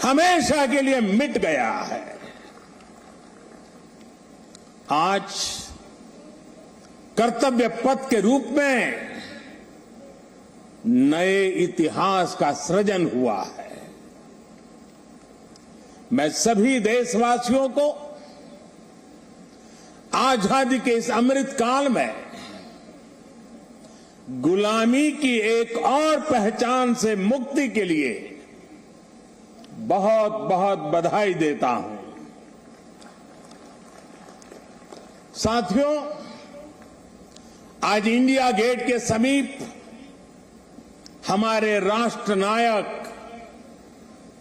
हमेशा के लिए मिट गया है। आज कर्तव्य पथ के रूप में नए इतिहास का सृजन हुआ है। मैं सभी देशवासियों को आजादी के इस अमृत काल में गुलामी की एक और पहचान से मुक्ति के लिए बहुत बहुत बधाई देता हूं। साथियों, आज इंडिया गेट के समीप हमारे राष्ट्र नायक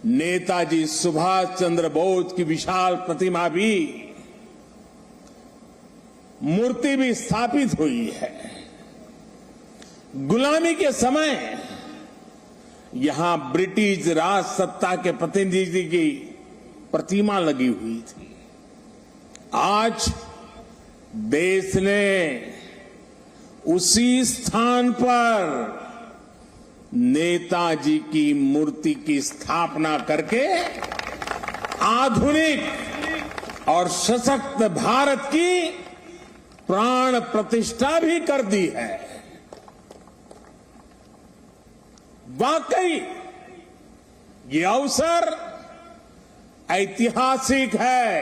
नेताजी सुभाष चंद्र बोस की विशाल प्रतिमा भी, मूर्ति भी स्थापित हुई है। गुलामी के समय यहां ब्रिटिश राज सत्ता के प्रतिनिधि की प्रतिमा लगी हुई थी। आज देश ने उसी स्थान पर नेताजी की मूर्ति की स्थापना करके आधुनिक और सशक्त भारत की प्राण प्रतिष्ठा भी कर दी है। वाकई ये अवसर ऐतिहासिक है,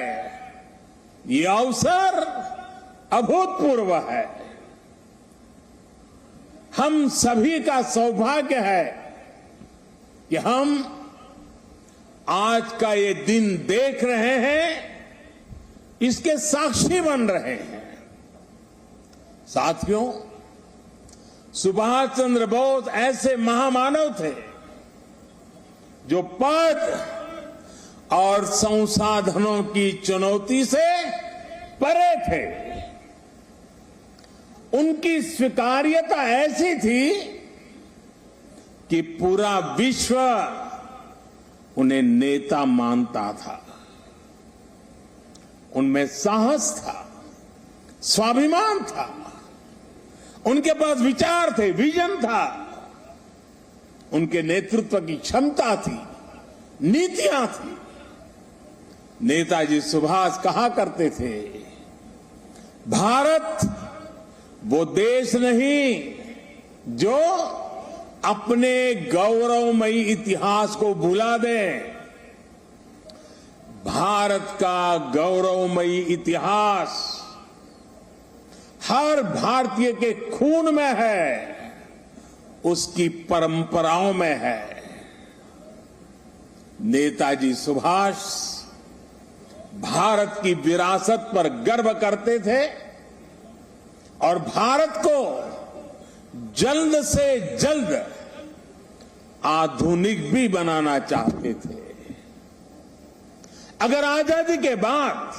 ये अवसर अभूतपूर्व है। हम सभी का सौभाग्य है कि हम आज का ये दिन देख रहे हैं, इसके साक्षी बन रहे हैं। साथियों, सुभाष चंद्र बोस ऐसे महामानव थे जो पद और संसाधनों की चुनौती से परे थे। उनकी स्वीकार्यता ऐसी थी कि पूरा विश्व उन्हें नेता मानता था। उनमें साहस था, स्वाभिमान था, उनके पास विचार थे, विजन था, उनके नेतृत्व की क्षमता थी, नीतियां थी। नेताजी सुभाष कहा करते थे, भारत वो देश नहीं जो अपने गौरवमयी इतिहास को भुला दे। भारत का गौरवमयी इतिहास हर भारतीय के खून में है, उसकी परंपराओं में है। नेताजी सुभाष भारत की विरासत पर गर्व करते थे और भारत को जल्द से जल्द आधुनिक भी बनाना चाहते थे। अगर आजादी के बाद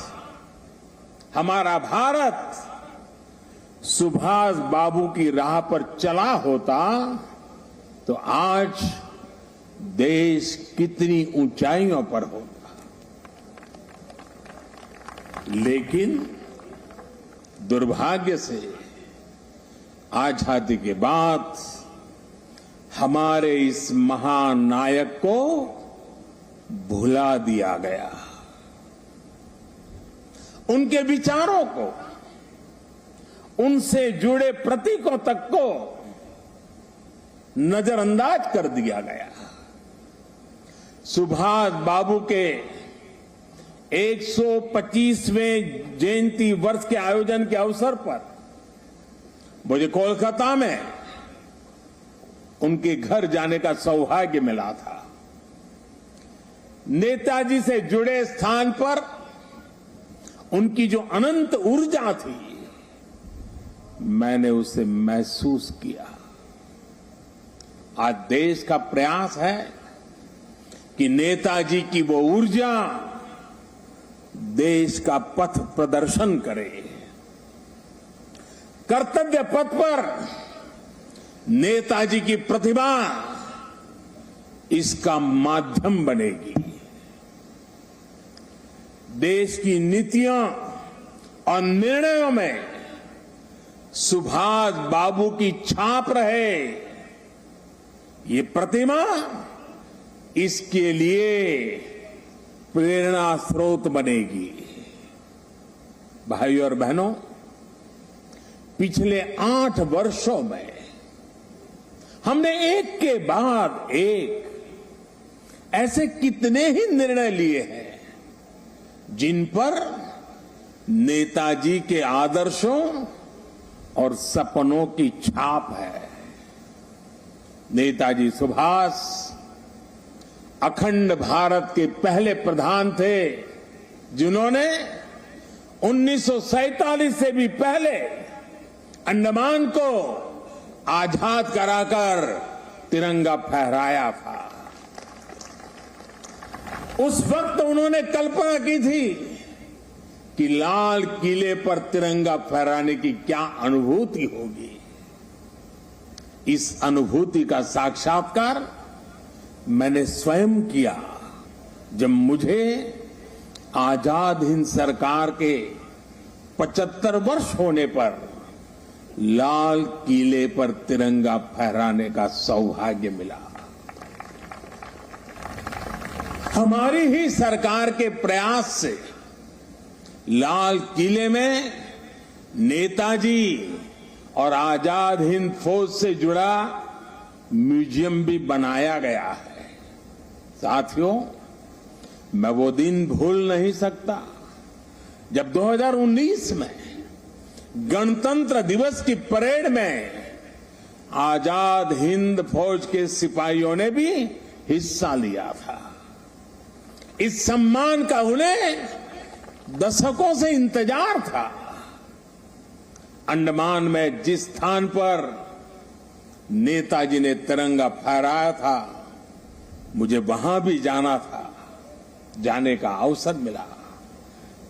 हमारा भारत सुभाष बाबू की राह पर चला होता तो आज देश कितनी ऊंचाइयों पर होता। लेकिन दुर्भाग्य से आजादी के बाद हमारे इस महान नायक को भुला दिया गया। उनके विचारों को, उनसे जुड़े प्रतीकों तक को नजरअंदाज कर दिया गया। सुभाष बाबू के 125वें जयंती वर्ष के आयोजन के अवसर पर मुझे कोलकाता में उनके घर जाने का सौभाग्य मिला था। नेताजी से जुड़े स्थान पर उनकी जो अनंत ऊर्जा थी, मैंने उसे महसूस किया। आज देश का प्रयास है कि नेताजी की वो ऊर्जा देश का पथ प्रदर्शन करे। कर्तव्य पथ पर नेताजी की प्रतिभा इसका माध्यम बनेगी। देश की नीतियों और निर्णयों में सुभाष बाबू की छाप रहे, ये प्रतिमा इसके लिए प्रेरणा स्रोत बनेगी। भाइयों और बहनों, पिछले 8 वर्षों में हमने एक के बाद एक ऐसे कितने ही निर्णय लिए हैं जिन पर नेताजी के आदर्शों और सपनों की छाप है। नेताजी सुभाष अखंड भारत के पहले प्रधान थे जिन्होंने 1947 से भी पहले अंडमान को आजाद कराकर तिरंगा फहराया था। उस वक्त उन्होंने कल्पना की थी कि लाल किले पर तिरंगा फहराने की क्या अनुभूति होगी। इस अनुभूति का साक्षात्कार मैंने स्वयं किया जब मुझे आजाद हिंद सरकार के 75 वर्ष होने पर लाल किले पर तिरंगा फहराने का सौभाग्य मिला। हमारी ही सरकार के प्रयास से लाल किले में नेताजी और आजाद हिंद फौज से जुड़ा म्यूजियम भी बनाया गया है। साथियों, मैं वो दिन भूल नहीं सकता जब 2019 में गणतंत्र दिवस की परेड में आजाद हिंद फौज के सिपाहियों ने भी हिस्सा लिया था। इस सम्मान का उन्हें दशकों से इंतजार था। अंडमान में जिस स्थान पर नेताजी ने तिरंगा फहराया था, मुझे वहां भी जाना था, जाने का अवसर मिला,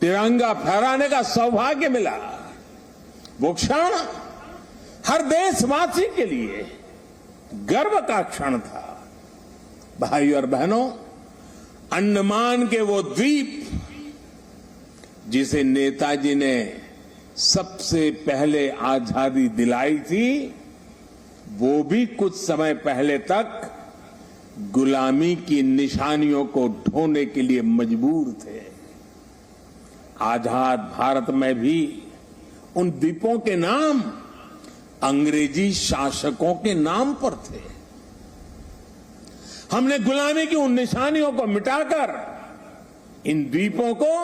तिरंगा फहराने का सौभाग्य मिला। वो क्षण हर देशवासी के लिए गर्व का क्षण था। भाई और बहनों, अंडमान के वो द्वीप जिसे नेताजी ने सबसे पहले आजादी दिलाई थी, वो भी कुछ समय पहले तक गुलामी की निशानियों को ढोने के लिए मजबूर थे। आजाद भारत में भी उन द्वीपों के नाम अंग्रेजी शासकों के नाम पर थे। हमने गुलामी की उन निशानियों को मिटाकर इन द्वीपों को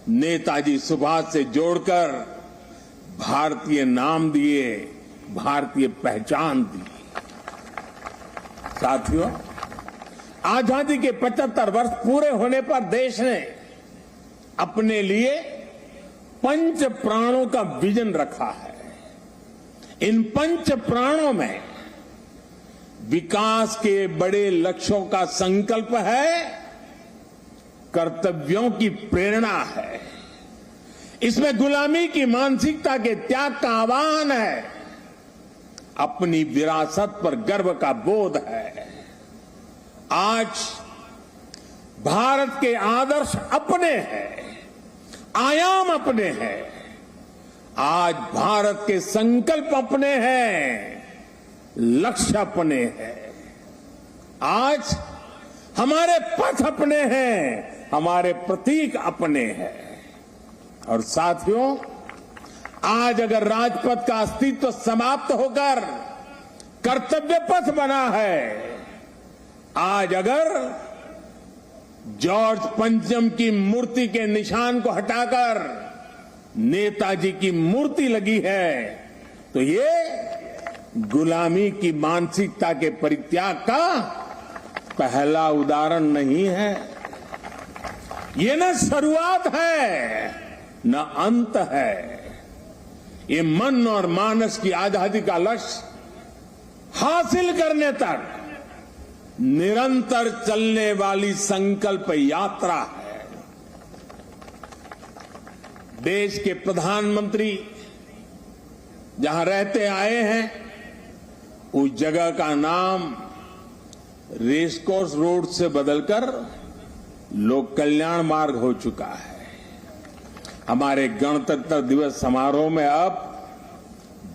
नेताजी सुभाष से जोड़कर भारतीय नाम दिए, भारतीय पहचान दी। साथियों, आजादी के 75 वर्ष पूरे होने पर देश ने अपने लिए 5 प्राणों का विजन रखा है। इन 5 प्राणों में विकास के बड़े लक्ष्यों का संकल्प है, कर्तव्यों की प्रेरणा है। इसमें गुलामी की मानसिकता के त्याग का आह्वान है, अपनी विरासत पर गर्व का बोध है। आज भारत के आदर्श अपने हैं, आयाम अपने हैं। आज भारत के संकल्प अपने हैं, लक्ष्य अपने हैं। आज हमारे पथ अपने हैं, हमारे प्रतीक अपने हैं। और साथियों, आज अगर राजपथ का अस्तित्व समाप्त होकर कर्तव्य पथ बना है, आज अगर जॉर्ज पंचम की मूर्ति के निशान को हटाकर नेताजी की मूर्ति लगी है, तो ये गुलामी की मानसिकता के परित्याग का पहला उदाहरण नहीं है। ये न शुरुआत है न अंत है। ये मन और मानस की आजादी का लक्ष्य हासिल करने तक निरंतर चलने वाली संकल्प यात्रा है। देश के प्रधानमंत्री जहां रहते आए हैं, उस जगह का नाम रेसकोर्स रोड से बदलकर लोक कल्याण मार्ग हो चुका है। हमारे गणतंत्र दिवस समारोह में अब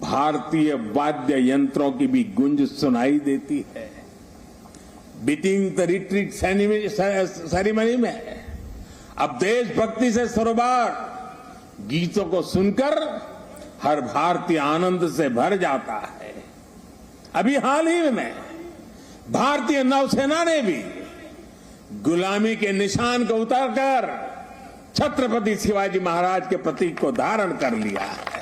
भारतीय वाद्य यंत्रों की भी गूंज सुनाई देती है। बीटिंग द रिट्रीट सेरेमनी में अब देशभक्ति से सरोबार गीतों को सुनकर हर भारतीय आनंद से भर जाता है। अभी हाल ही में भारतीय नौसेना ने भी गुलामी के निशान को उतारकर छत्रपति शिवाजी महाराज के प्रतीक को धारण कर लिया है।